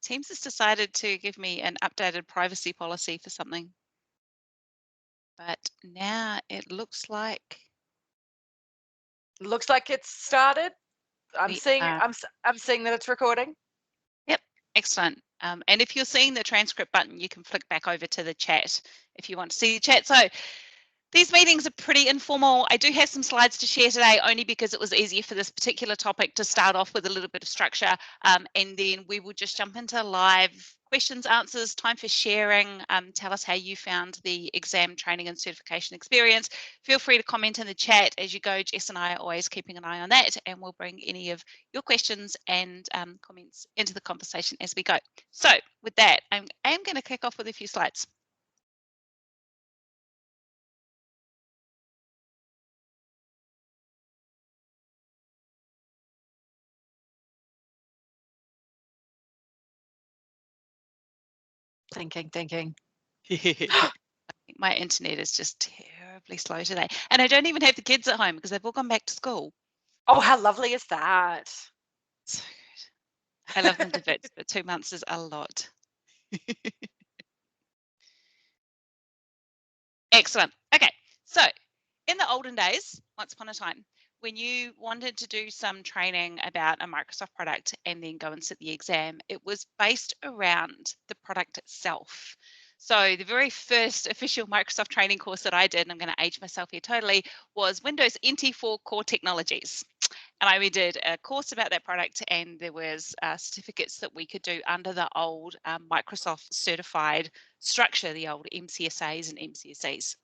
Teams has decided to give me an updated privacy policy for something. But now it looks like it's started. I'm we seeing are. I'm seeing that it's recording. Yep, excellent. And if you're seeing the transcript button, you can flick back over to the chat if you want to see the chat. So these meetings are pretty informal. I do have some slides to share today, only because it was easier for this particular topic to start off with a little bit of structure, and then we will just jump into live questions, answers, time for sharing. Tell us how you found the exam training and certification experience. Feel free to comment in the chat as you go. Jess and I are always keeping an eye on that, and we'll bring any of your questions and comments into the conversation as we go. So with that, I am going to kick off with a few slides. Thinking. My internet is just terribly slow today. And I don't even have the kids at home because they've all gone back to school. Oh, how lovely is that? So good. I love them to bits, but 2 months is a lot. Excellent. Okay, so in the olden days, once upon a time, when you wanted to do some training about a Microsoft product and then go and sit the exam, it was based around the product itself. So the very first official Microsoft training course that I did, and I'm going to age myself here totally, was Windows NT4 Core Technologies. And we did a course about that product, and there was certificates that we could do under the old Microsoft certified structure, the old MCSAs and MCSEs.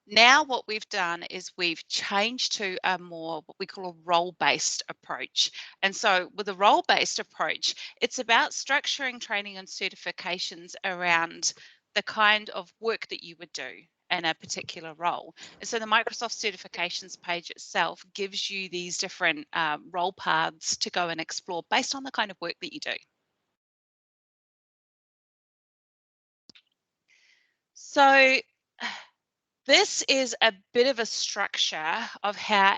Now what we've done is we've changed to a more what we call a role-based approach. And so with a role-based approach, it's about structuring training and certifications around the kind of work that you would do in a particular role. And so the Microsoft certifications page itself gives you these different role paths to go and explore based on the kind of work that you do. So this is a bit of a structure of how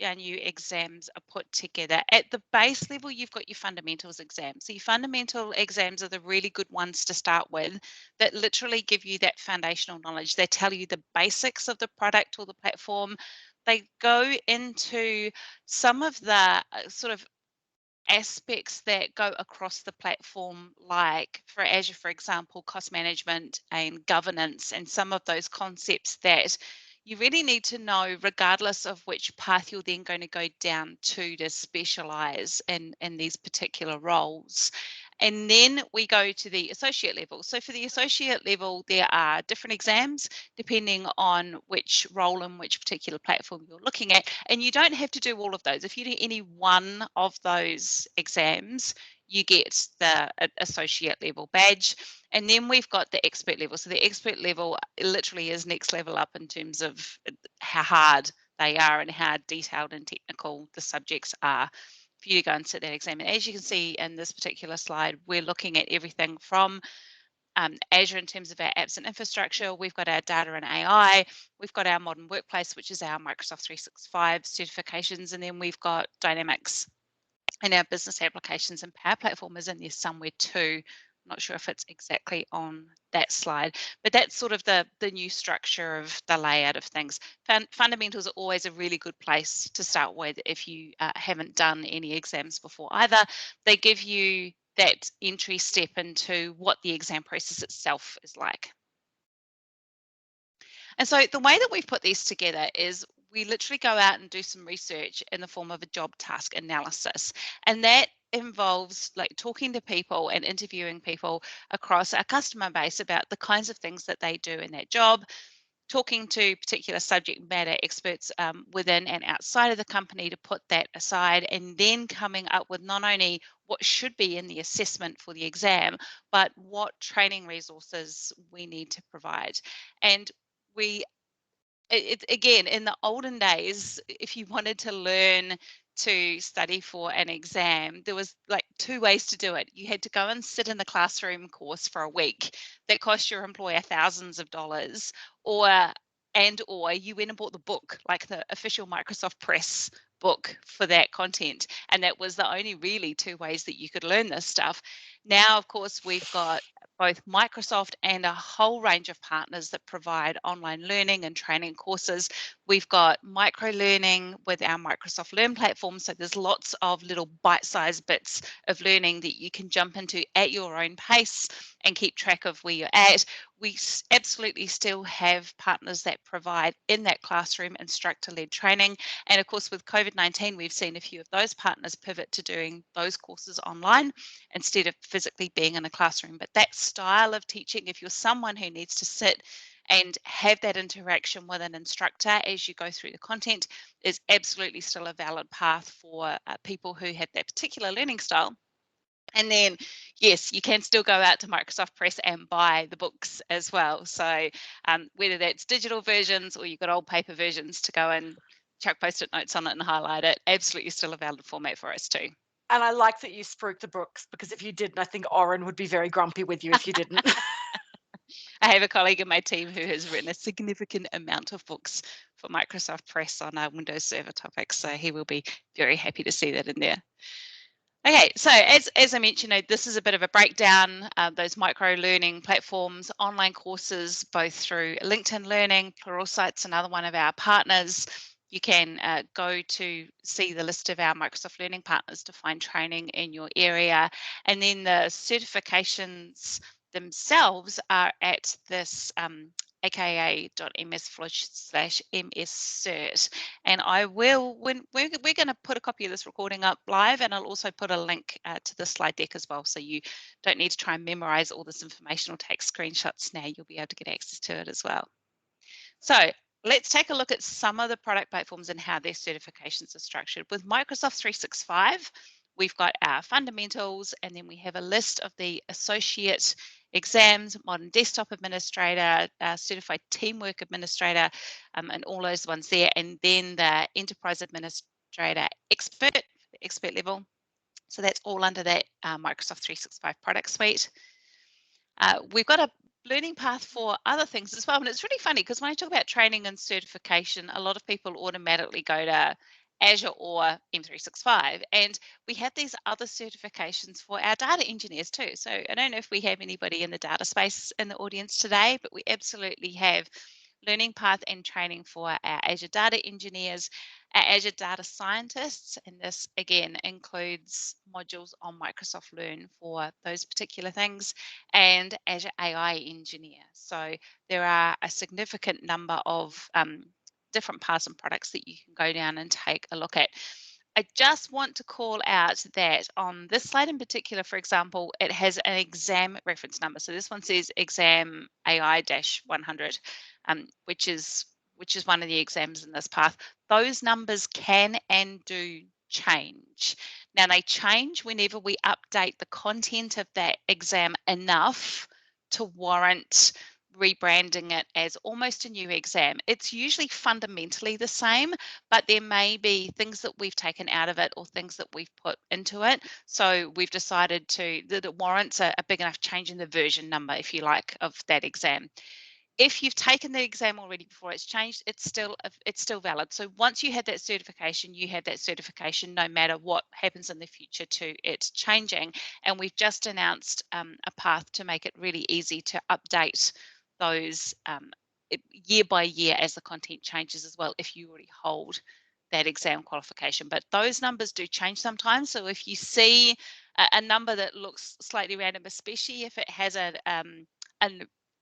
our new exams are put together. At the base level, you've got your fundamentals exams. So your fundamental exams are the really good ones to start with that literally give you that foundational knowledge. They tell you the basics of the product or the platform. They go into some of the sort of aspects that go across the platform, like for Azure, for example, cost management and governance, and some of those concepts that you really need to know regardless of which path you're then going to go down to specialize in these particular roles. And then we go to the associate level. So for the associate level, there are different exams depending on which role and which particular platform you're looking at. And you don't have to do all of those. If you do any one of those exams, you get the associate level badge. And then we've got the expert level. So the expert level literally is next level up in terms of how hard they are and how detailed and technical the subjects are for you to go and sit that exam. And as you can see in this particular slide, we're looking at everything from Azure in terms of our apps and infrastructure. We've got our data and AI. We've got our modern workplace, which is our Microsoft 365 certifications. And then we've got Dynamics and our business applications, and Power Platform is in there somewhere too. I'm not sure if it's exactly on that slide, but that's sort of the new structure of the layout of things. Fundamentals are always a really good place to start with if you haven't done any exams before either. They give you that entry step into what the exam process itself is like. And so the way that we've put these together is we literally go out and do some research in the form of a job task analysis. And that involves like talking to people and interviewing people across our customer base about the kinds of things that they do in that job, talking to particular subject matter experts within and outside of the company to put that aside, and then coming up with not only what should be in the assessment for the exam, but what training resources we need to provide. And again, in the olden days, if you wanted to learn to study for an exam, there was like 2 ways to do it. You had to go and sit in the classroom course for a week that cost your employer thousands of dollars, or you went and bought the book, like the official Microsoft Press book for that content, and that was the only really two ways that you could learn this stuff. Now, of course, we've got both Microsoft and a whole range of partners that provide online learning and training courses. We've got micro learning with our Microsoft Learn platform, so there's lots of little bite-sized bits of learning that you can jump into at your own pace and keep track of where you're at. We absolutely still have partners that provide in that classroom instructor-led training, and of course with COVID-19 we've seen a few of those partners pivot to doing those courses online instead of physically being in a classroom. But that style of teaching, if you're someone who needs to sit and have that interaction with an instructor as you go through the content, is absolutely still a valid path for people who have that particular learning style. And then, yes, you can still go out to Microsoft Press and buy the books as well. So whether that's digital versions or you've got old paper versions to go and chuck post-it notes on it and highlight it, absolutely still a valid format for us too. And I like that you spruiked the books, because if you didn't, I think Oren would be very grumpy with you if you didn't. I have a colleague in my team who has written a significant amount of books for Microsoft Press on our Windows Server topics, so he will be very happy to see that in there. Okay, so as I mentioned, this is a bit of a breakdown of those micro learning platforms, online courses, both through LinkedIn Learning, Pluralsight's another one of our partners. You can go to see the list of our Microsoft Learning partners to find training in your area. And then the certifications themselves are at this aka.ms/ms-cert. And I will, when we're going to put a copy of this recording up live, and I'll also put a link to the slide deck as well, so you don't need to try and memorize all this information or take screenshots now. You'll be able to get access to it as well. So let's take a look at some of the product platforms and how their certifications are structured. With Microsoft 365, we've got our fundamentals, and then we have a list of the associate exams, modern desktop administrator, certified teamwork administrator, and all those ones there. And then the enterprise administrator expert level. So that's all under that Microsoft 365 product suite. We've got a learning path for other things as well. And it's really funny because when I talk about training and certification, a lot of people automatically go to Azure or M365. And we have these other certifications for our data engineers too. So I don't know if we have anybody in the data space in the audience today, but we absolutely have learning path and training for our Azure data engineers, our Azure data scientists, and this again includes modules on Microsoft Learn for those particular things, and Azure AI engineer. So there are a significant number of different paths and products that you can go down and take a look at. I just want to call out that on this slide in particular, for example, it has an exam reference number. So this one says exam AI-100, which is one of the exams in this path. Those numbers can and do change. Now they change whenever we update the content of that exam enough to warrant rebranding it as almost a new exam. It's usually fundamentally the same, but there may be things that we've taken out of it or things that we've put into it. So we've decided that it warrants a big enough change in the version number, if you like, of that exam. If you've taken the exam already before it's changed, it's still valid. So once you have that certification, you have that certification no matter what happens in the future to it changing. And we've just announced a path to make it really easy to update those year by year as the content changes as well, if you already hold that exam qualification. But those numbers do change sometimes. So if you see a number that looks slightly random, especially if it has a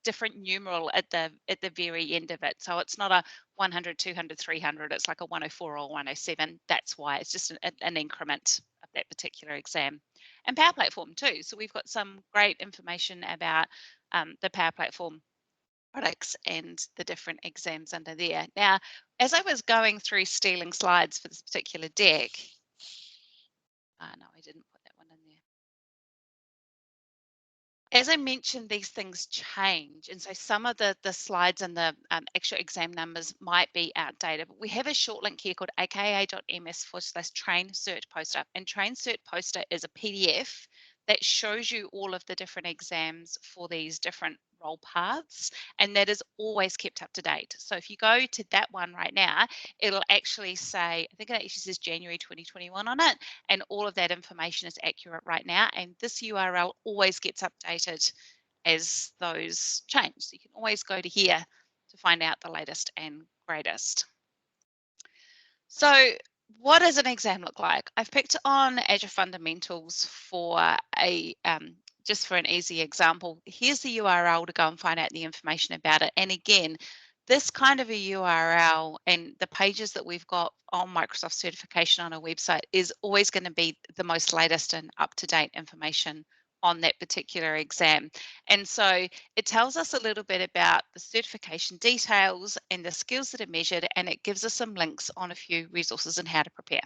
different numeral at the very end of it, so it's not a 100, 200, 300, it's like a 104 or 107. That's why it's just an increment of that particular exam. And Power Platform too, so we've got some great information about the Power Platform products and the different exams under there. Now, as I was going through stealing slides for this particular deck, no, I didn't put that one in there. As I mentioned, these things change, and so some of the slides and the actual exam numbers might be outdated, but we have a short link here called aka.ms/train cert poster, and train cert poster is a PDF that shows you all of the different exams for these different role paths, and that is always kept up to date. So if you go to that one right now, it'll actually say, I think it actually says January 2021 on it, and all of that information is accurate right now. And this URL always gets updated as those change. So you can always go to here to find out the latest and greatest. So what does an exam look like? I've picked on Azure Fundamentals for a just for an easy example. Here's the URL to go and find out the information about it. And again, this kind of a URL and the pages that we've got on Microsoft certification on our website is always going to be the most latest and up-to-date information on that particular exam. And so it tells us a little bit about the certification details and the skills that are measured, and it gives us some links on a few resources and how to prepare.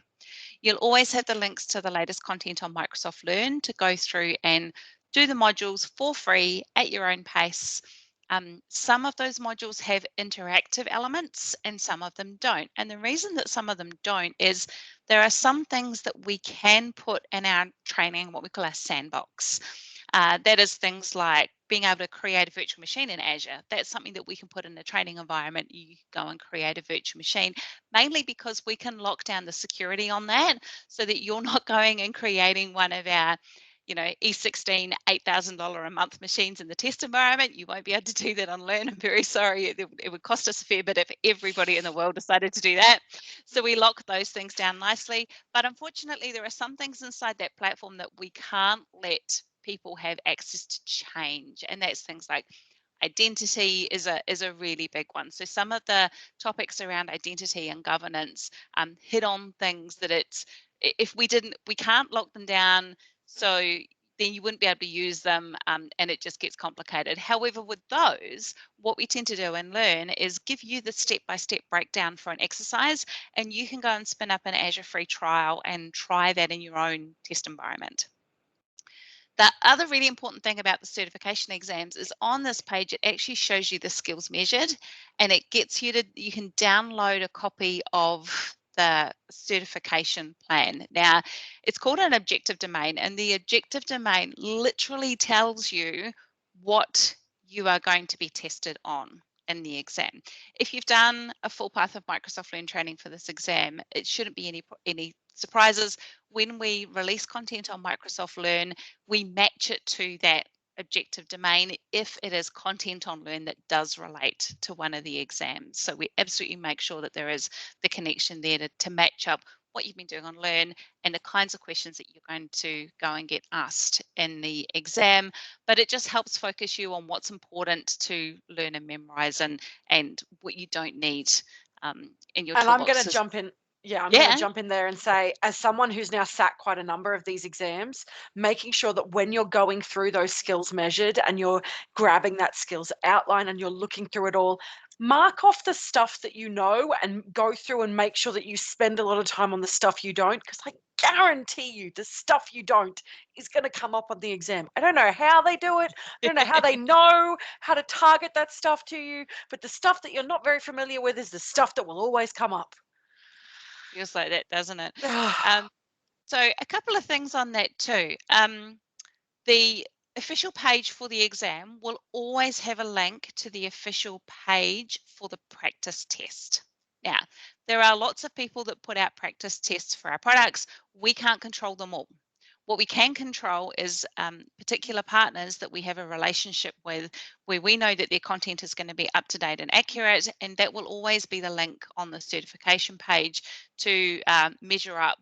You'll always have the links to the latest content on Microsoft Learn to go through and do the modules for free at your own pace. Some of those modules have interactive elements and some of them don't. And the reason that some of them don't is there are some things that we can put in our training, what we call our sandbox. That is things like being able to create a virtual machine in Azure. That's something that we can put in a training environment. You go and create a virtual machine, mainly because we can lock down the security on that so that you're not going and creating one of our E16 $8,000 a month machines in the test environment. You won't be able to do that on Learn. I'm very sorry. It would cost us a fair bit if everybody in the world decided to do that. So we lock those things down nicely. But unfortunately, there are some things inside that platform that we can't let people have access to change. And that's things like identity is a really big one. So some of the topics around identity and governance hit on things that we can't lock them down, so then you wouldn't be able to use them, and it just gets complicated. However, with those, what we tend to do and Learn is give you the step-by-step breakdown for an exercise, and you can go and spin up an Azure free trial and try that in your own test environment. The other really important thing about the certification exams is on this page, it actually shows you the skills measured, and it gets you can download a copy of the certification plan. Now, it's called an objective domain, and the objective domain literally tells you what you are going to be tested on in the exam. If you've done a full path of Microsoft Learn training for this exam, it shouldn't be any surprises. When we release content on Microsoft Learn, we match it to that objective domain if it is content on Learn that does relate to one of the exams. So we absolutely make sure that there is the connection there to match up what you've been doing on Learn and the kinds of questions that you're going to go and get asked in the exam. But it just helps focus you on what's important to learn and memorize and what you don't need in your And I'm going to toolboxes. jump in. Yeah, I'm going to Yeah. jump in there and say, as someone who's now sat quite a number of these exams, making sure that when you're going through those skills measured and you're grabbing that skills outline and you're looking through it all, mark off the stuff that you know and go through and make sure that you spend a lot of time on the stuff you don't, because I guarantee you the stuff you don't is going to come up on the exam. I don't know how they do it. I don't know how they know how to target that stuff to you, but the stuff that you're not very familiar with is the stuff that will always come up. Feels like that, doesn't it? So a couple of things on that too. The official page for the exam will always have a link to the official page for the practice test. Now, there are lots of people that put out practice tests for our products. We can't control them all. What we can control is particular partners that we have a relationship with where we know that their content is going to be up to date and accurate, and that will always be the link on the certification page to measure up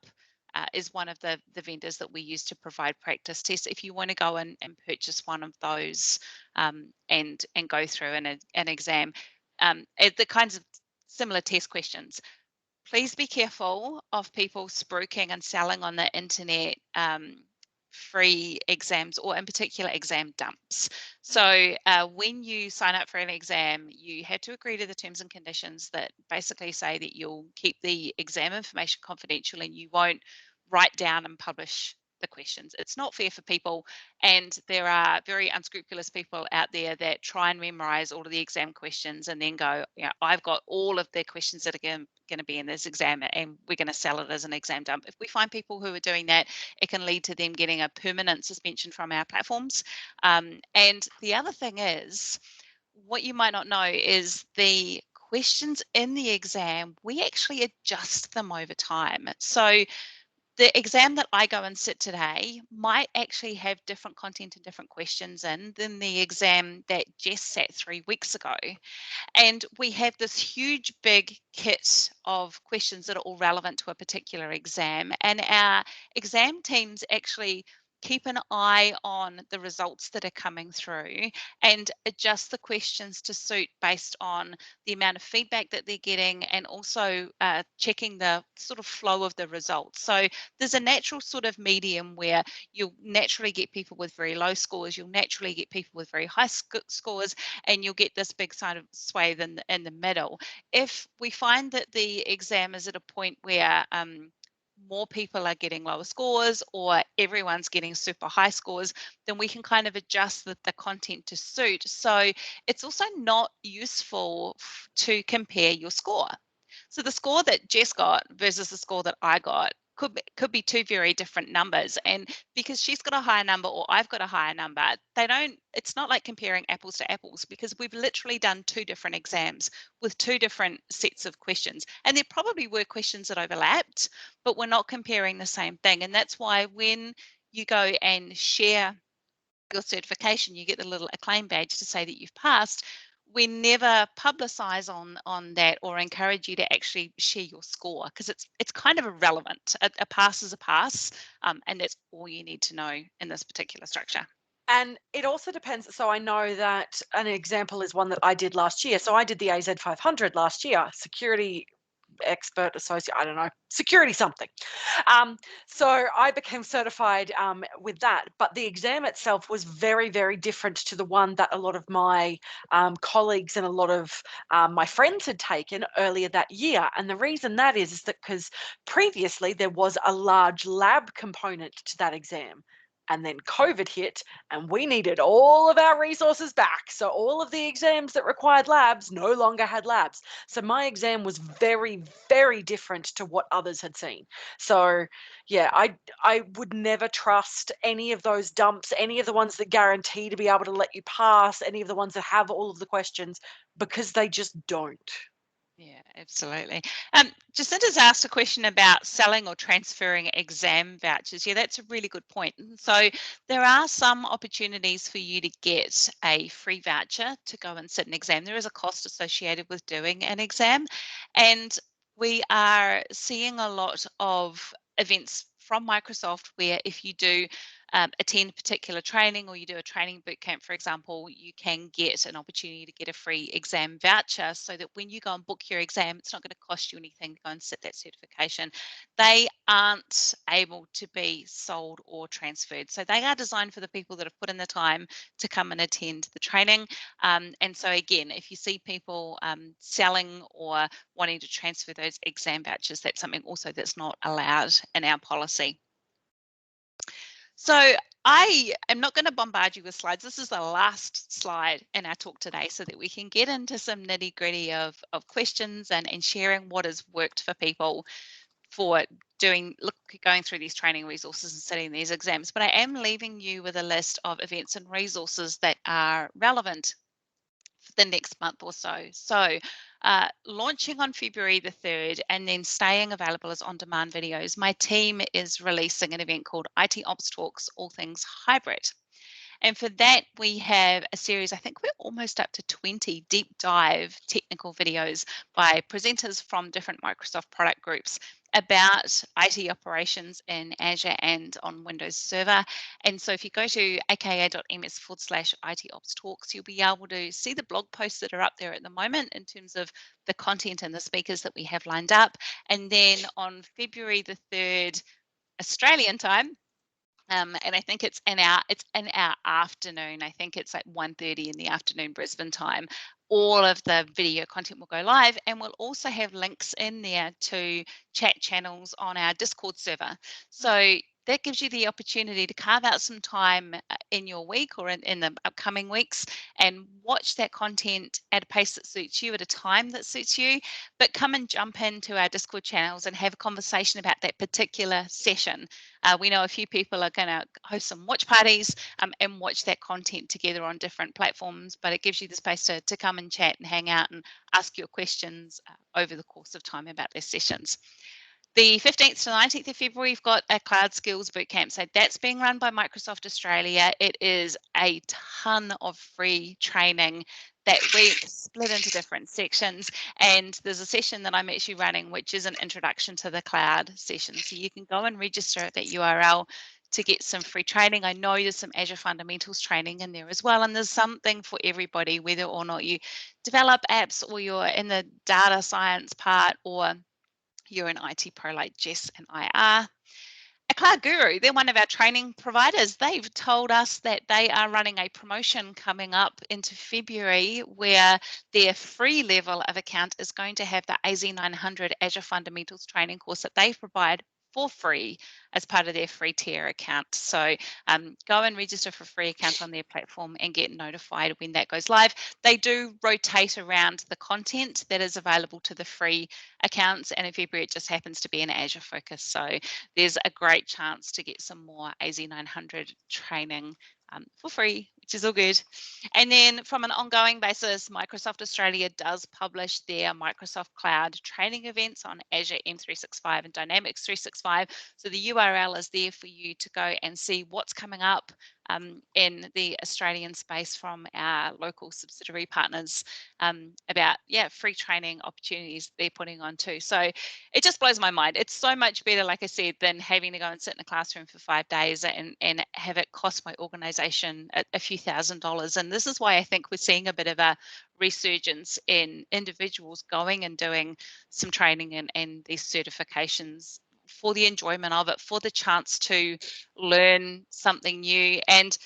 is one of the vendors that we use to provide practice tests. If you want to go and purchase one of those and go through an exam, the kinds of similar test questions, please be careful of people spruiking and selling on the internet free exams, or in particular exam dumps. So when you sign up for an exam, you have to agree to the terms and conditions that basically say that you'll keep the exam information confidential and you won't write down and publish the questions. It's not fair for people, and there are very unscrupulous people out there that try and memorize all of the exam questions and then go, yeah, I've got all of the questions that are going to be in this exam and we're going to sell it as an exam dump. If we find people who are doing that, it can lead to them getting a permanent suspension from our platforms. And the other thing is, what you might not know is the questions in the exam, we actually adjust them over time. So the exam that I go and sit today might actually have different content and different questions in than the exam that Jess sat 3 weeks ago. And we have this huge big kit of questions that are all relevant to a particular exam. And our exam teams actually keep an eye on the results that are coming through and adjust the questions to suit based on the amount of feedback that they're getting, and also checking the sort of flow of the results. So there's a natural sort of medium where you'll naturally get people with very low scores, you'll naturally get people with very high scores, and you'll get this big side of swathe in the middle. If we find that the exam is at a point where more people are getting lower scores or everyone's getting super high scores, then we can kind of adjust the content to suit. So it's also not useful to compare your score. So the score that Jess got versus the score that I got could be two very different numbers, and because she's got a higher number or I've got a higher number, it's not like comparing apples to apples, because we've literally done two different exams with two different sets of questions, and there probably were questions that overlapped, but we're not comparing the same thing. And that's why when you go and share your certification, you get the little acclaim badge to say that you've passed. We never publicize on that or encourage you to actually share your score, because it's kind of irrelevant. A pass is a pass, and that's all you need to know in this particular structure. And it also depends. So I know that an example is one that I did last year. So I did the AZ 500 last year, security expert associate, I don't know, security something. So I became certified with that, but the exam itself was very, very different to the one that a lot of my colleagues and a lot of my friends had taken earlier that year. And the reason that is that because previously there was a large lab component to that exam. And then COVID hit and we needed all of our resources back. So all of the exams that required labs no longer had labs. So my exam was very, very different to what others had seen. So yeah, I would never trust any of those dumps, any of the ones that guarantee to be able to let you pass, any of the ones that have all of the questions, because they just don't. Yeah, absolutely. Jacinta's asked a question about selling or transferring exam vouchers. Yeah, that's a really good point. So there are some opportunities for you to get a free voucher to go and sit an exam. There is a cost associated with doing an exam, and we are seeing a lot of events from Microsoft where if you do attend particular training, or you do a training boot camp, for example, you can get an opportunity to get a free exam voucher, so that when you go and book your exam, it's not going to cost you anything to go and sit that certification. They aren't able to be sold or transferred. So they are designed for the people that have put in the time to come and attend the training. And so again, if you see people selling or wanting to transfer those exam vouchers, that's something also that's not allowed in our policy. So I am not going to bombard you with slides. This is the last slide in our talk today, so that we can get into some nitty gritty of questions and sharing what has worked for people for going through these training resources and setting these exams. But I am leaving you with a list of events and resources that are relevant for the next month or so. So launching on February the 3rd and then staying available as on-demand videos, my team is releasing an event called IT Ops Talks, All Things Hybrid. And for that, we have a series, I think we're almost up to 20 deep dive technical videos by presenters from different Microsoft product groups about IT operations in Azure and on Windows Server. And so if you go to aka.ms/IT Ops Talks, you'll be able to see the blog posts that are up there at the moment in terms of the content and the speakers that we have lined up. And then on February the 3rd, Australian time, and I think it's in our afternoon. I think it's like 1:30 in the afternoon Brisbane time. All of the video content will go live, and we'll also have links in there to chat channels on our Discord server. So that gives you the opportunity to carve out some time in your week or in the upcoming weeks and watch that content at a pace that suits you, at a time that suits you, but come and jump into our Discord channels and have a conversation about that particular session. We know a few people are going to host some watch parties and watch that content together on different platforms, but it gives you the space to come and chat and hang out and ask your questions over the course of time about their sessions. The 15th to 19th of February, we've got a Cloud Skills Bootcamp. So that's being run by Microsoft Australia. It is a ton of free training that we split into different sections. And there's a session that I'm actually running, which is an introduction to the cloud session. So you can go and register at that URL to get some free training. I know there's some Azure fundamentals training in there as well. And there's something for everybody, whether or not you develop apps or you're in the data science part or you're an IT pro like Jess and I are. A Cloud Guru, they're one of our training providers. They've told us that they are running a promotion coming up into February where their free level of account is going to have the AZ900 Azure Fundamentals training course that they provide for free as part of their free tier account. So go and register for a free account on their platform and get notified when that goes live. They do rotate around the content that is available to the free accounts, and in February it just happens to be an Azure focus. So there's a great chance to get some more AZ900 training for free, which is all good. And then from an ongoing basis, Microsoft Australia does publish their Microsoft Cloud training events on Azure M365 and Dynamics 365. So the URL is there for you to go and see what's coming up in the Australian space from our local subsidiary partners about free training opportunities they're putting on too. So it just blows my mind. It's so much better, like I said, than having to go and sit in a classroom for 5 days and have it cost my organization a few $1,000s. And this is why I think we're seeing a bit of a resurgence in individuals going and doing some training and these certifications for the enjoyment of it, for the chance to learn something new. And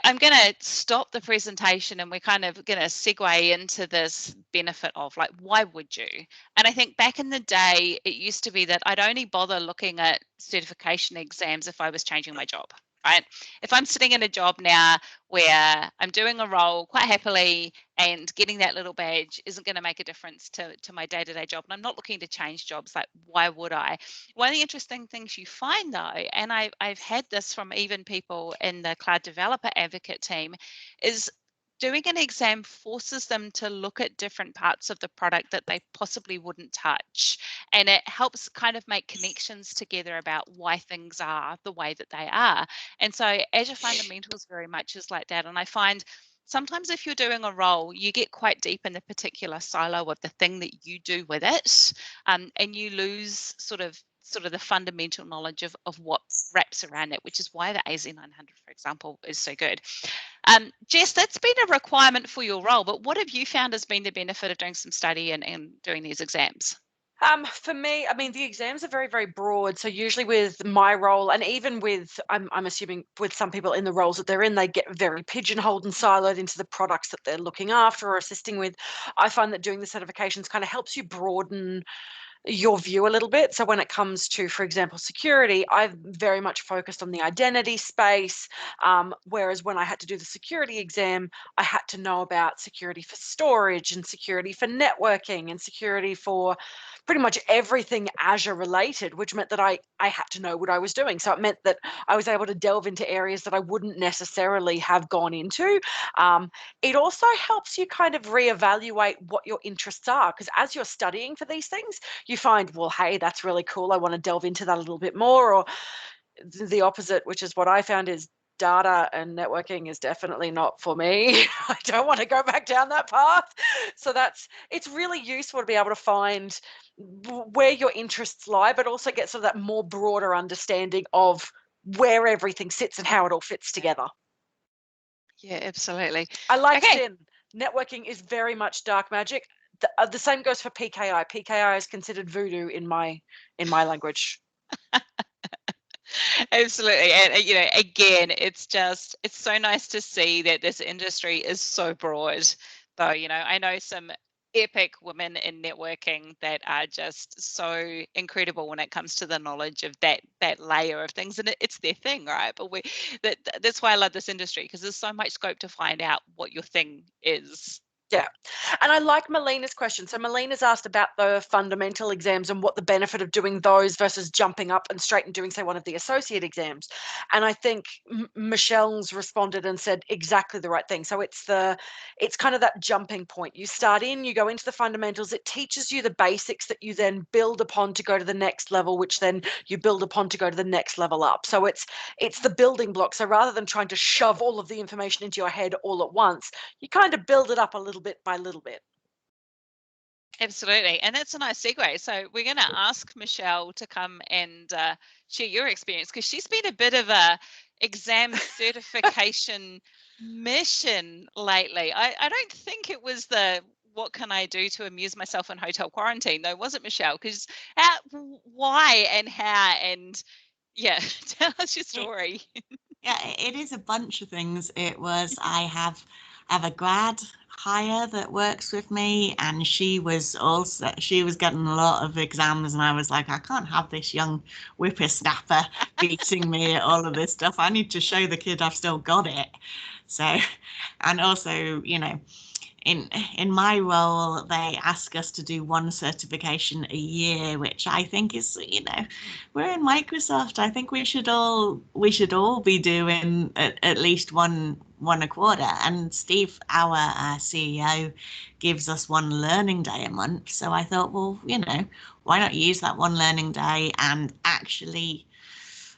I'm going to stop the presentation and we're kind of going to segue into this benefit of, like, why would you? And I think back in the day, it used to be that I'd only bother looking at certification exams if I was changing my job, right? If I'm sitting in a job now where I'm doing a role quite happily and getting that little badge isn't going to make a difference to my day-to-day job, and I'm not looking to change jobs, like, why would I? One of the interesting things you find though, and I've had this from even people in the cloud developer advocate team, is doing an exam forces them to look at different parts of the product that they possibly wouldn't touch. And it helps kind of make connections together about why things are the way that they are. And so Azure Fundamentals very much is like that. And I find sometimes if you're doing a role, you get quite deep in the particular silo of the thing that you do with it, and you lose sort of the fundamental knowledge of what wraps around it, which is why the AZ900, for example, is so good. Jess, that's been a requirement for your role, but what have you found has been the benefit of doing some study and doing these exams? For me, I mean, the exams are very, very broad. So usually with my role, and even with, I'm assuming with some people in the roles that they're in, they get very pigeonholed and siloed into the products that they're looking after or assisting with. I find that doing the certifications kind of helps you broaden your view a little bit. So when it comes to, for example, security, I've very much focused on the identity space. Whereas when I had to do the security exam, I had to know about security for storage and security for networking and security for pretty much everything Azure related, which meant that I had to know what I was doing. So it meant that I was able to delve into areas that I wouldn't necessarily have gone into. It also helps you kind of reevaluate what your interests are, because as you're studying for these things, you find, well, hey, that's really cool. I want to delve into that a little bit more. Or the opposite, which is what I found, is data and networking is definitely not for me. I don't want to go back down that path. So it's really useful to be able to find where your interests lie, but also get sort of that more broader understanding of where everything sits and how it all fits together. Yeah, absolutely. I like Finn. Networking is very much dark magic. The same goes for PKI. PKI is considered voodoo in my language. Absolutely. And you know, again, it's so nice to see that this industry is so broad. Though, you know, I know some epic women in networking that are just so incredible when it comes to the knowledge of that layer of things, and it's their thing, right? But that's why I love this industry, because there's so much scope to find out what your thing is. Yeah. And I like Melina's question. So Melina's asked about the fundamental exams and what the benefit of doing those versus jumping up and straight and doing, say, one of the associate exams. And I think Michelle's responded and said exactly the right thing. So it's kind of that jumping point. You start in, you go into the fundamentals. It teaches you the basics that you then build upon to go to the next level, which then you build upon to go to the next level up. So it's the building block. So rather than trying to shove all of the information into your head all at once, you kind of build it up a little bit by little bit. Absolutely. And that's a nice segue. So we're going to ask Michelle to come and share your experience, because she's been a bit of a exam certification mission lately. I don't think it was the what can I do to amuse myself in hotel quarantine, though, was it, Michelle? Because why and how, and yeah, tell us your story. Yeah, it is a bunch of things. It was, I have a grad hire that works with me, and she was getting a lot of exams, and I was like, I can't have this young whippersnapper beating me at all of this stuff. I need to show the kid I've still got it. So, and also, in my role, they ask us to do one certification a year, which I think is, we're in Microsoft. I think we should all be doing at least one a quarter. And Steve, our CEO, gives us one learning day a month. So I thought, well, why not use that one learning day and actually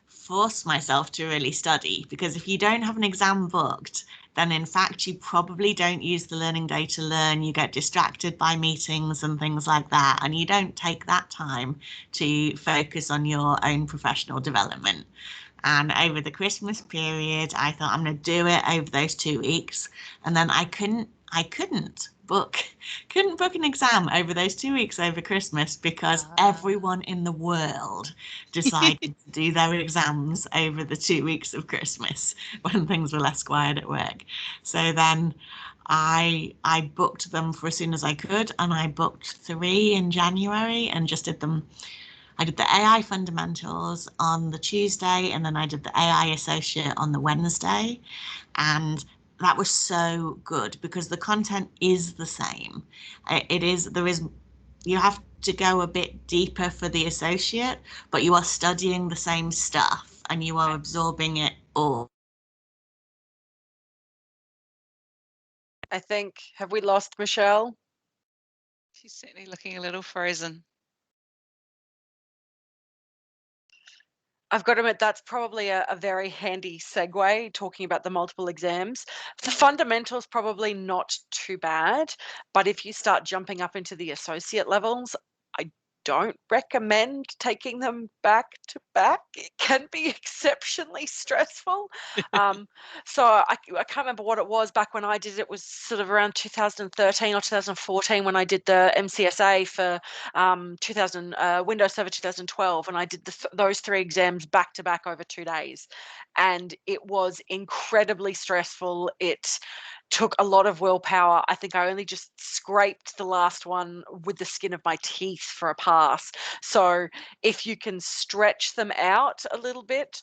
force myself to really study? Because if you don't have an exam booked, then in fact you probably don't use the learning day to learn. You get distracted by meetings and things like that, and you don't take that time to focus on your own professional development. And over the Christmas period, I thought I'm going to do it over those 2 weeks, and then I couldn't book an exam over those 2 weeks over Christmas, because everyone in the world decided to do their exams over the 2 weeks of Christmas when things were less quiet at work. So then I booked them for as soon as I could, and I booked 3 in January and just did them. I did the AI fundamentals on the Tuesday, and then I did the AI associate on the Wednesday. And that was so good because the content is the same. You have to go a bit deeper for the associate, but you are studying the same stuff and you are absorbing it all. I think, have we lost Michelle? She's certainly looking a little frozen. I've got to admit, that's probably a very handy segue, talking about the multiple exams. The fundamentals, probably not too bad, but if you start jumping up into the associate levels, I don't recommend taking them back to back. It can be exceptionally stressful. So I can't remember what it was back when I did it. It was sort of around 2013 or 2014 when I did the MCSA for 2000 Windows Server 2012, and I did those 3 exams back to back over 2 days, and it was incredibly stressful. It took a lot of willpower. I think I only just scraped the last one with the skin of my teeth for a pass. So if you can stretch them out a little bit,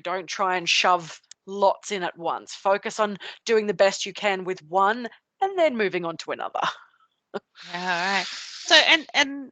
don't try and shove lots in at once. Focus on doing the best you can with one and then moving on to another. Yeah, all right. So and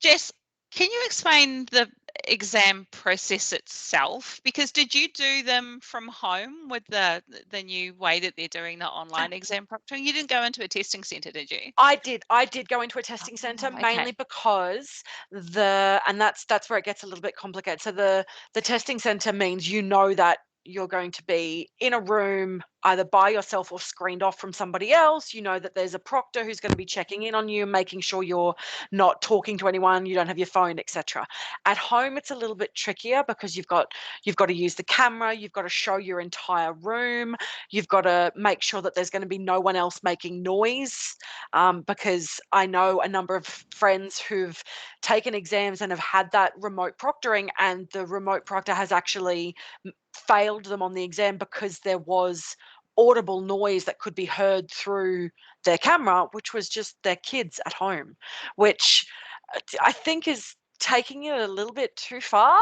Jess, can you explain the exam process itself? Because did you do them from home with the new way that they're doing the online exam proctoring? You didn't go into a testing centre, did you? I did go into a testing centre, mainly Okay. because that's where it gets a little bit complicated. So the testing centre means that you're going to be in a room either by yourself or screened off from somebody else. You know that there's a proctor who's going to be checking in on you, making sure you're not talking to anyone, you don't have your phone, etc. At home, it's a little bit trickier because you've got to use the camera, you've got to show your entire room, you've got to make sure that there's going to be no one else making noise, because I know a number of friends who've taken exams and have had that remote proctoring, and the remote proctor has actually failed them on the exam because there was audible noise that could be heard through their camera, which was just their kids at home, which I think is taking it a little bit too far.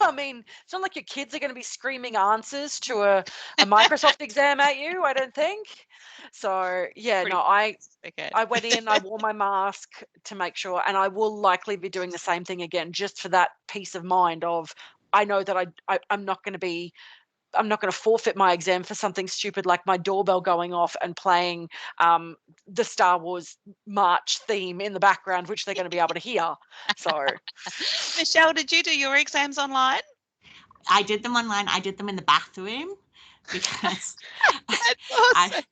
I mean, it's not like your kids are going to be screaming answers to a Microsoft exam at you, I don't think. So yeah, Pretty no, okay. I went in, I wore my mask to make sure, and I will likely be doing the same thing again, just for that peace of mind of, I know that I'm not going to forfeit my exam for something stupid like my doorbell going off and playing the Star Wars March theme in the background, which they're going to be able to hear. So, Michelle, did you do your exams online? I did them online. I did them in the bathroom because That's awesome.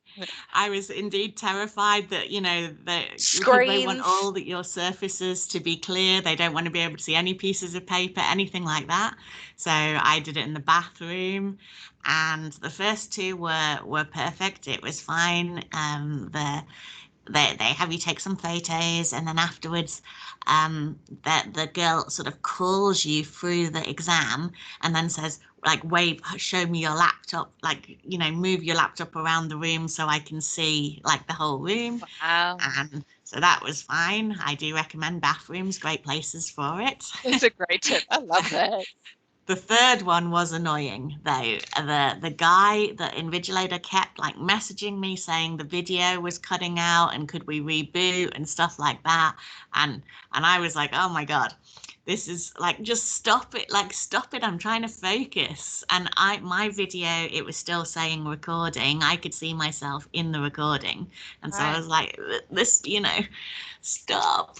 I was indeed terrified that, because they want screens. all your surfaces to be clear. They don't want to be able to see any pieces of paper, anything like that. So I did it in the bathroom, and the first two were perfect. It was fine. They have you take some photos, and then afterwards the girl sort of calls you through the exam and then says, like, wave, show me your laptop, like, move your laptop around the room so I can see like the whole room. Wow. And so that was fine. I do recommend bathrooms, great places for it. That's a great tip. I love that. The third one was annoying though. The guy, the invigilator, kept like messaging me saying the video was cutting out and could we reboot and stuff like that. And I was like, oh my God, this is like, just stop it, I'm trying to focus. And my video, it was still saying recording. I could see myself in the recording. And so I was like, this, stop.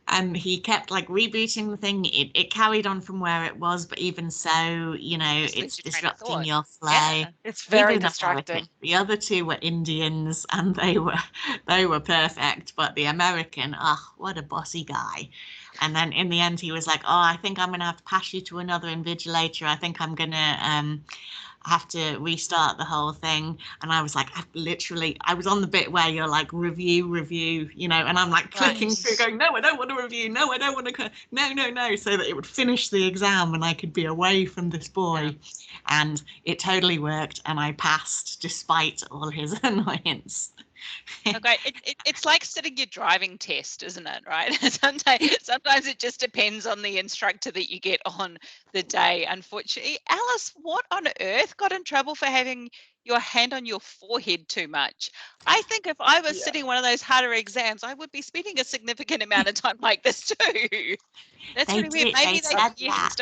And he kept like rebooting the thing. It carried on from where it was, but even so, it's disrupting your flow. Yeah, it's very Even distracting. The other two were Indians, and they were perfect. But the American, what a bossy guy. And then in the end, he was like, "Oh, I think I'm gonna have to pass you to another invigilator. I think I'm gonna have to restart the whole thing." And I was like, I was on the bit where you're like review, and I'm like clicking through going, no, I don't want to review. No, I don't want to, no, so that it would finish the exam and I could be away from this boy. Yeah. And it totally worked. And I passed despite all his annoyance. Okay, it's like sitting your driving test, isn't it? Right? Sometimes it just depends on the instructor that you get on the day. Unfortunately, Alice, what on earth got in trouble for having your hand on your forehead too much? I think if I was sitting one of those harder exams, I would be spending a significant amount of time like this too. That's really weird. Maybe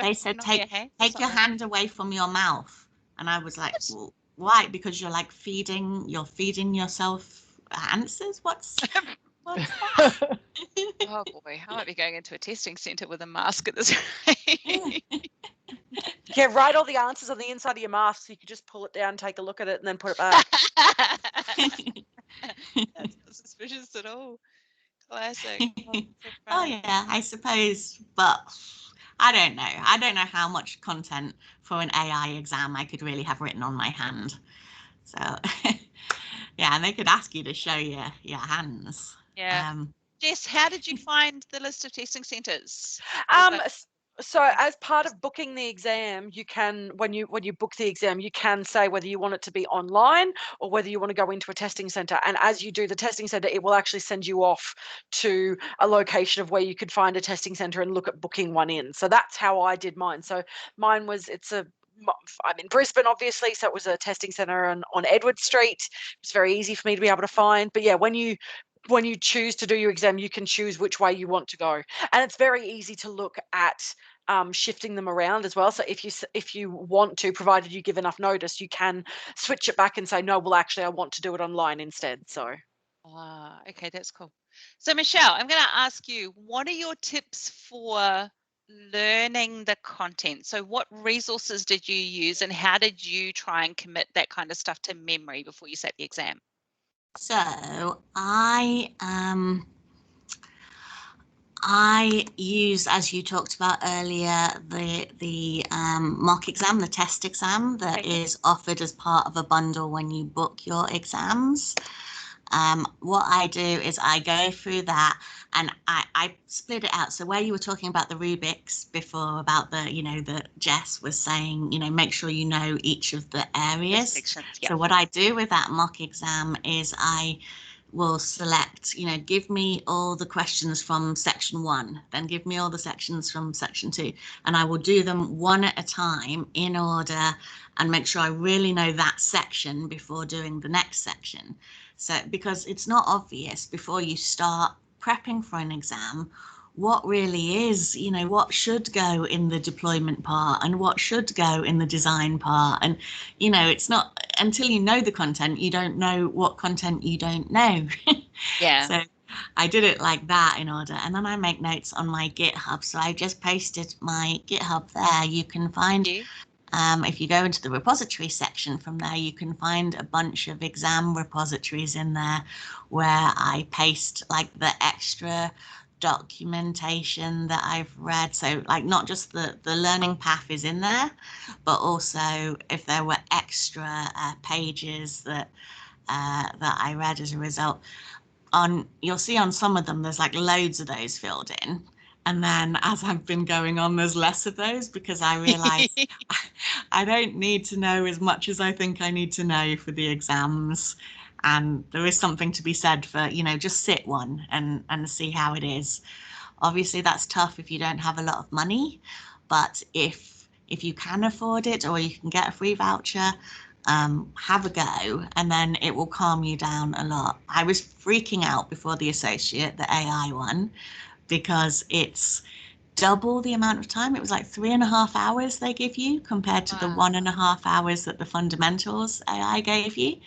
they said take your hand away from your mouth, and I was like, well, why? Because you're like feeding yourself answers. What's that? Oh boy, I might be going into a testing centre with a mask at this rate. Yeah, write all the answers on the inside of your mask so you could just pull it down, take a look at it, and then put it back. That's not suspicious at all. Classic. Oh yeah, I suppose, but I don't know. I don't know how much content for an AI exam I could really have written on my hand. So yeah, and they could ask you to show your hands. Yeah. Jess, how did you find the list of testing centres? So as part of booking the exam, you can, when you book the exam, you can say whether you want it to be online or whether you want to go into a testing centre. And as you do the testing centre, it will actually send you off to a location of where you could find a testing centre and look at booking one in. So that's how I did mine. So mine was, I'm in Brisbane, obviously, so it was a testing centre on Edward Street. It's very easy for me to be able to find. But yeah, when you choose to do your exam, you can choose which way you want to go. And it's very easy to look at shifting them around as well. So if you want to, provided you give enough notice, you can switch it back and say, no, well, actually, I want to do it online instead. So. Okay, that's cool. So Michelle, I'm going to ask you, what are your tips for learning the content? So what resources did you use and how did you try and commit that kind of stuff to memory before you sat the exam? So I use, as you talked about earlier, the mock exam, the test exam that is offered as part of a bundle when you book your exams. What I do is I go through that and I split it out. So where you were talking about the rubrics before, about the, the Jess was saying, make sure you know each of the areas. Sections, So what I do with that mock exam is I will select, give me all the questions from section 1, then give me all the sections from section 2, and I will do them one at a time in order and make sure I really know that section before doing the next section. So, because it's not obvious before you start prepping for an exam what really is, what should go in the deployment part and what should go in the design part. And, it's not until you know the content, you don't know what content you don't know. Yeah. So I did it like that in order. And then I make notes on my GitHub. So I just pasted my GitHub there. You can find, if you go into the repository section from there, you can find a bunch of exam repositories in there where I paste like the extra documentation that I've read. So like not just the learning path is in there, but also if there were extra pages that I read as a result. You'll see on some of them there's like loads of those filled in. And then as I've been going on, there's less of those because I realize I don't need to know as much as I think I need to know for the exams. And there is something to be said for, just sit one and see how it is. Obviously, that's tough if you don't have a lot of money, but if you can afford it or you can get a free voucher, have a go, and then it will calm you down a lot. I was freaking out before the associate, the AI one, because it's double the amount of time. It was like 3.5 hours they give you compared to the 1.5 hours that the fundamentals AI gave you.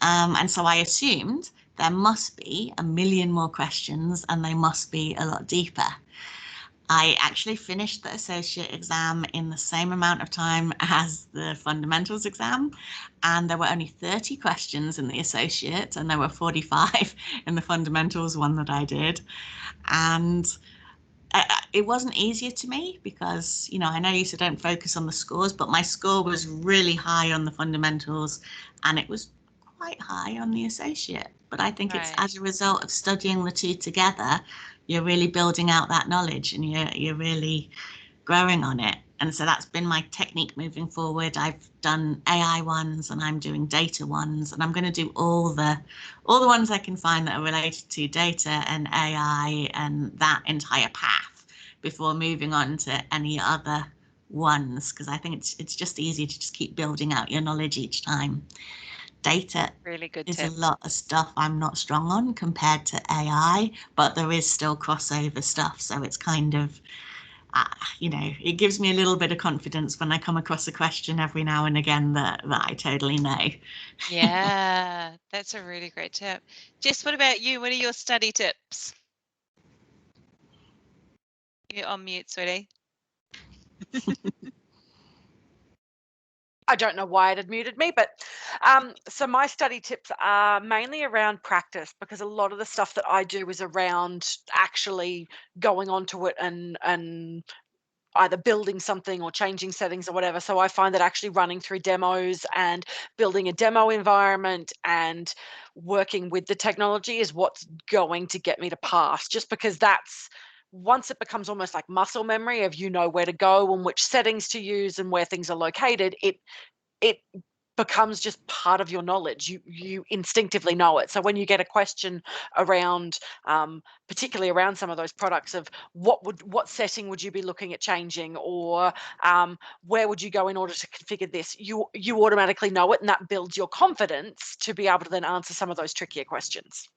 And so I assumed there must be a million more questions and they must be a lot deeper. I actually finished the associate exam in the same amount of time as the fundamentals exam, and there were only 30 questions in the associate and there were 45 in the fundamentals one that I did. And it wasn't easier to me because, I know you said don't focus on the scores, but my score was really high on the fundamentals and it was quite high on the associate. But I think it's as a result of studying the two together, you're really building out that knowledge and you're really growing on it. And so that's been my technique moving forward. I've done AI ones and I'm doing data ones, and I'm going to do all the ones I can find that are related to data and AI and that entire path before moving on to any other ones, because I think it's just easier to just keep building out your knowledge each time. Data really good is tip. a lot of stuff I'm not strong on compared to AI, but there is still crossover stuff. So it's kind of, it gives me a little bit of confidence when I come across a question every now and again that I totally know. Yeah, that's a really great tip. Jess, what about you? What are your study tips? You're on mute, sweetie. I don't know why it had muted me, but so my study tips are mainly around practice, because a lot of the stuff that I do is around actually going onto it and either building something or changing settings or whatever. So I find that actually running through demos and building a demo environment and working with the technology is what's going to get me to pass, just because that's, once it becomes almost like muscle memory of where to go and which settings to use and where things are located, it becomes just part of your knowledge. You instinctively know it. So when you get a question around, particularly around some of those products, of what setting would you be looking at changing, or where would you go in order to configure this, you automatically know it, and that builds your confidence to be able to then answer some of those trickier questions.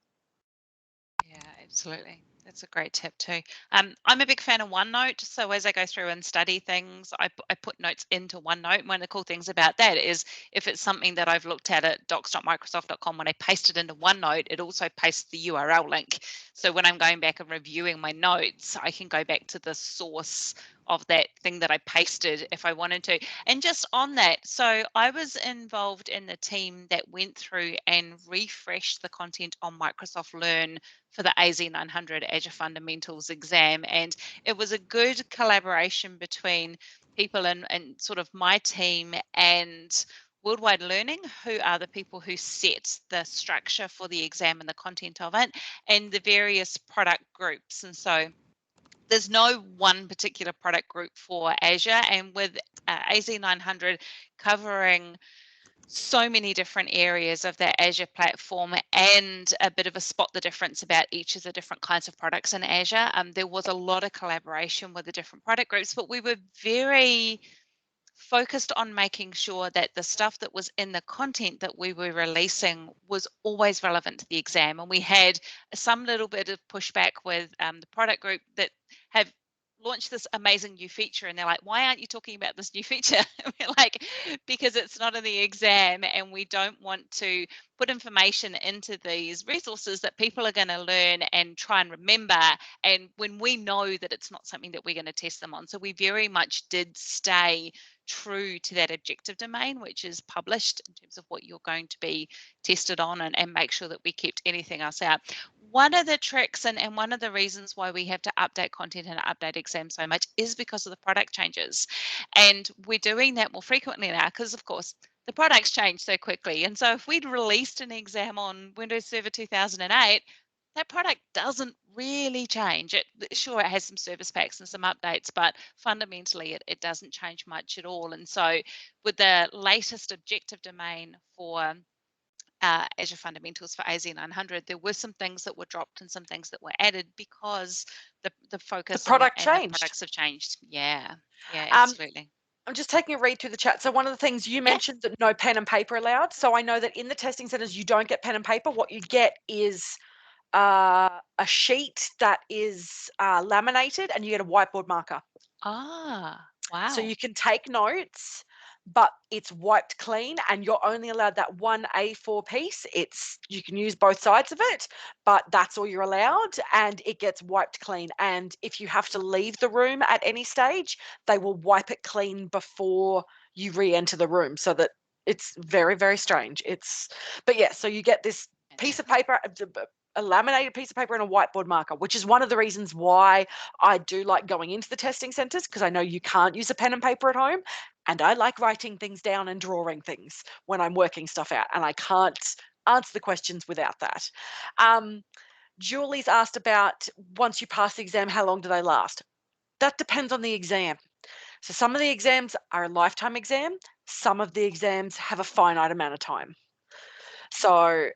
Yeah, absolutely. That's a great tip too. I'm a big fan of OneNote. So as I go through and study things, I put notes into OneNote. And one of the cool things about that is if it's something that I've looked at docs.microsoft.com, when I paste it into OneNote, it also pastes the URL link. So when I'm going back and reviewing my notes, I can go back to the source of that thing that I pasted if I wanted to. And just on that, so I was involved in the team that went through and refreshed the content on Microsoft Learn for the AZ900 Azure Fundamentals exam. And it was a good collaboration between people and sort of my team and Worldwide Learning, who are the people who set the structure for the exam and the content of it, and the various product groups. And so there's no one particular product group for Azure, and with AZ900 covering so many different areas of that Azure platform and a bit of a spot the difference about each of the different kinds of products in Azure. There was a lot of collaboration with the different product groups, but we were very focused on making sure that the stuff that was in the content that we were releasing was always relevant to the exam. And we had some little bit of pushback with the product group that have launched this amazing new feature, and they're like, why aren't you talking about this new feature? We're like, because it's not in the exam, and we don't want to put information into these resources that people are going to learn and try and remember, and when we know that it's not something that we're going to test them on. So we very much did stay true to that objective domain, which is published in terms of what you're going to be tested on, and make sure that we kept anything else out. One of the tricks and one of the reasons why we have to update content and update exams so much is because of the product changes. And we're doing that more frequently now because, of course, the products change so quickly. And so if we'd released an exam on Windows Server 2008, that product doesn't really change. Sure, it has some service packs and some updates, but fundamentally it doesn't change much at all. And so with the latest objective domain for Azure Fundamentals for AZ900, there were some things that were dropped and some things that were added because the focus The product and changed. the products have changed. Yeah, absolutely. I'm just taking a read through the chat. So one of the things you mentioned that no pen and paper allowed. So I know that in the testing centers, you don't get pen and paper. What you get is a sheet that is laminated, and you get a whiteboard marker. Ah, wow. So you can take notes, but it's wiped clean, and you're only allowed that one A4 piece. You can use both sides of it, but that's all you're allowed, and it gets wiped clean. And if you have to leave the room at any stage, they will wipe it clean before you re-enter the room, so that it's very, very strange. But yeah, so you get this piece of paper, a laminated piece of paper and a whiteboard marker, which is one of the reasons why I do like going into the testing centers, because I know you can't use a pen and paper at home, and I like writing things down and drawing things when I'm working stuff out, and I can't answer the questions without that. Julie's asked about, once you pass the exam, how long do they last? That depends on the exam. So some of the exams are a lifetime exam. Some of the exams have a finite amount of time. So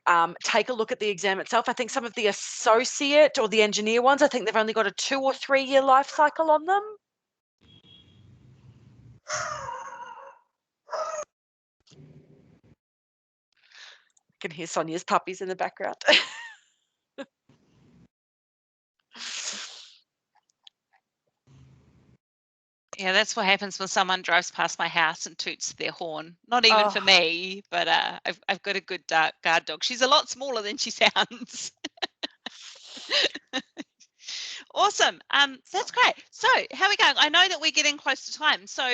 take a look at the exam itself. I think some of the associate or the engineer ones, I think they've only got a 2 or 3 year life cycle on them. I can hear Sonia's puppies in the background. Yeah, that's what happens when someone drives past my house and toots their horn. Not even for me, but I've got a good guard dog. She's a lot smaller than she sounds. Awesome. That's great. So how are we going? I know that we're getting close to time. So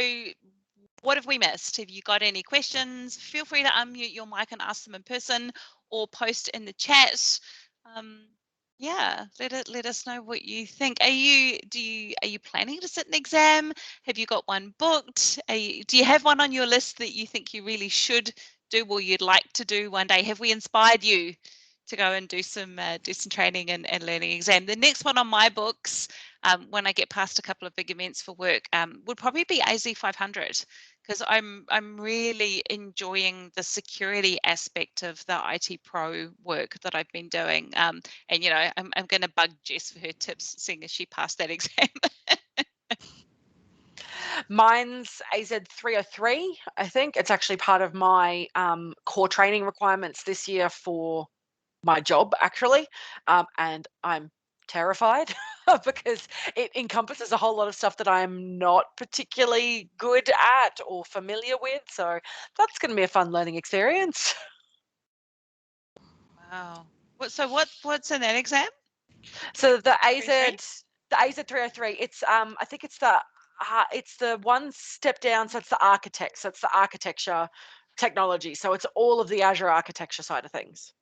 what have we missed? Have you got any questions? Feel free to unmute your mic and ask them in person, or post in the chat. Yeah, let us know what you think. Are you planning to sit an exam? Have you got one booked? Do you have one on your list that you think you really should do, or you'd like to do one day? Have we inspired you to go and do some training and learning exam? The next one on my books, when I get past a couple of big events for work, would probably be AZ500, because I'm really enjoying the security aspect of the IT Pro work that I've been doing. And you know, I'm going to bug Jess for her tips, seeing as she passed that exam. Mine's AZ303. I think it's actually part of my core training requirements this year for my job, actually, and I'm terrified because it encompasses a whole lot of stuff that I'm not particularly good at or familiar with. So that's going to be a fun learning experience. Wow. What's in that exam? So the AZ303. It's I think it's the one step down. So it's the architect. So it's the architecture technology. So it's all of the Azure architecture side of things.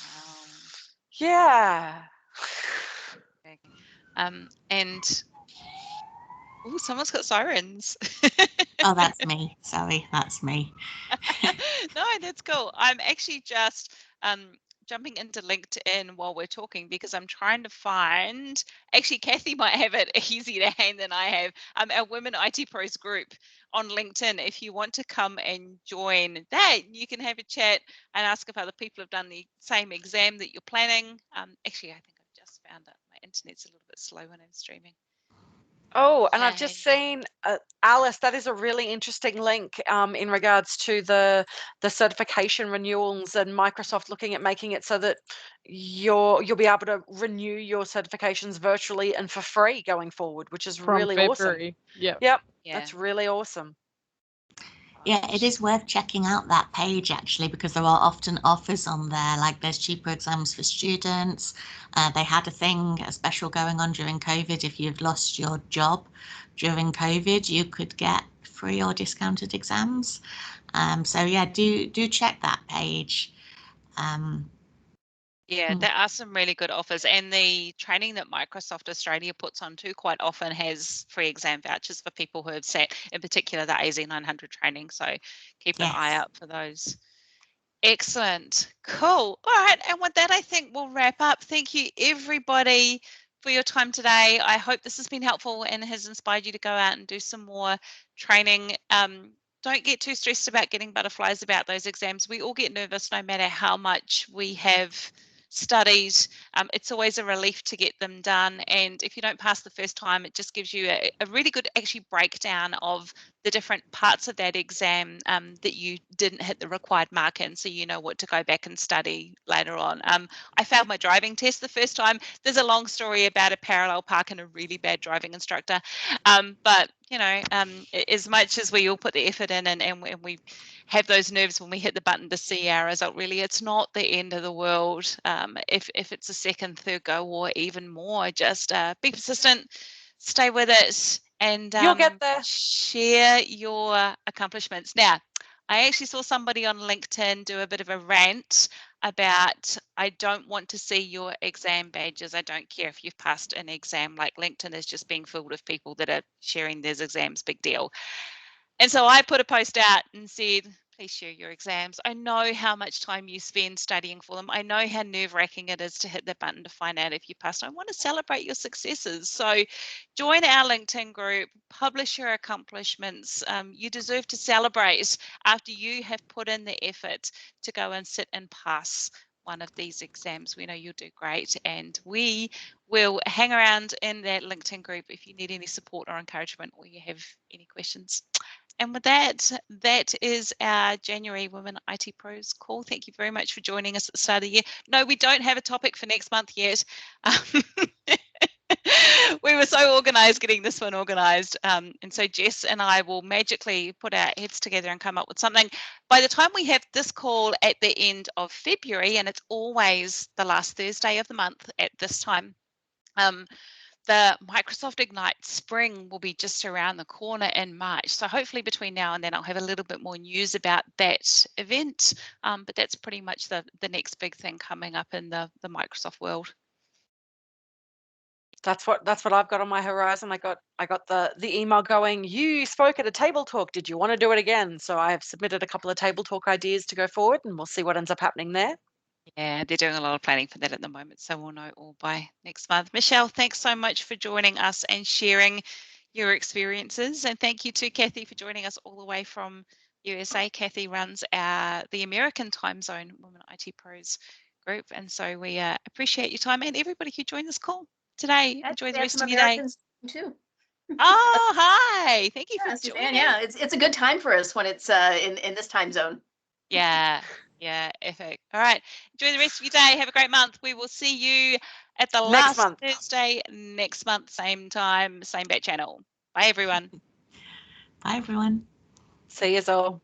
Wow. Yeah. And oh, someone's got sirens. Oh, that's me. Sorry, that's me. No, that's cool. I'm actually just jumping into LinkedIn while we're talking because I'm trying to find, actually Kathy might have it easier to hand than I have, our Women IT Pros group on LinkedIn. If you want to come and join that, you can have a chat and ask if other people have done the same exam that you're planning. Actually, I think I've just found it. My internet's a little bit slow when I'm streaming. Oh, and I've just Yay. seen, Alice, that is a really interesting link in regards to the certification renewals and Microsoft looking at making it so that you'll be able to renew your certifications virtually and for free going forward, which is From really awesome. February. Yep. Yep, Yeah. that's really awesome. Yeah, it is worth checking out that page actually, because there are often offers on there, like there's cheaper exams for students. They had a special going on during COVID. If you've lost your job during COVID, you could get free or discounted exams. So yeah, do check that page. Yeah, there are some really good offers, and the training that Microsoft Australia puts on too quite often has free exam vouchers for people who have sat, in particular the AZ900 training. So keep an eye Yes. out for those. Excellent. Cool. All right. And with that, I think we'll wrap up. Thank you, everybody, for your time today. I hope this has been helpful and has inspired you to go out and do some more training. Don't get too stressed about getting butterflies about those exams. We all get nervous no matter how much we have studied. It's always a relief to get them done. And if you don't pass the first time, it just gives you a really good actually breakdown of the different parts of that exam that you didn't hit the required mark in, so you know what to go back and study later on. I failed my driving test the first time. There's a long story about a parallel park and a really bad driving instructor, but you know, as much as we all put the effort in and we have those nerves when we hit the button to see our result, really it's not the end of the world. If it's a second, third go or even more, just be persistent, stay with it, and You'll get there. share your accomplishments. Now, I actually saw somebody on LinkedIn do a bit of a rant about, I don't want to see your exam badges. I don't care if you've passed an exam. Like, LinkedIn is just being filled with people that are sharing their exams, big deal. And so I put a post out and said, please share your exams. I know how much time you spend studying for them. I know how nerve-wracking it is to hit the button to find out if you passed. I want to celebrate your successes. So join our LinkedIn group, publish your accomplishments. You deserve to celebrate after you have put in the effort to go and sit and pass one of these exams. We know you'll do great, and we will hang around in that LinkedIn group if you need any support or encouragement or you have any questions. And with that, that is our January Women IT Pros call. Thank you very much for joining us at the start of the year. No, we don't have a topic for next month yet. We were so organised getting this one organised. And so Jess and I will magically put our heads together and come up with something. By the time we have this call at the end of February, and it's always the last Thursday of the month at this time, the Microsoft Ignite Spring will be just around the corner in March. So hopefully between now and then I'll have a little bit more news about that event. But that's pretty much the next big thing coming up in the Microsoft world. That's what I've got on my horizon. I got the email going, you spoke at a table talk. Did you want to do it again? So I have submitted a couple of table talk ideas to go forward, and we'll see what ends up happening there. Yeah, they're doing a lot of planning for that at the moment, so we'll know all by next month. Michelle, thanks so much for joining us and sharing your experiences. And thank you to Kathy for joining us all the way from USA. Kathy runs the American time zone Women IT Pros group. And so we appreciate your time, and everybody who joined this call today. Enjoy the rest of your day. Too. Oh, hi. Thank you for Suzanne, joining. yeah, it's a good time for us when it's in this time zone. Yeah, epic. All right. Enjoy the rest of your day. Have a great month. We will see you at the Next last month. Thursday next month, same time, same bat channel. Bye, everyone. Bye, everyone. See you all.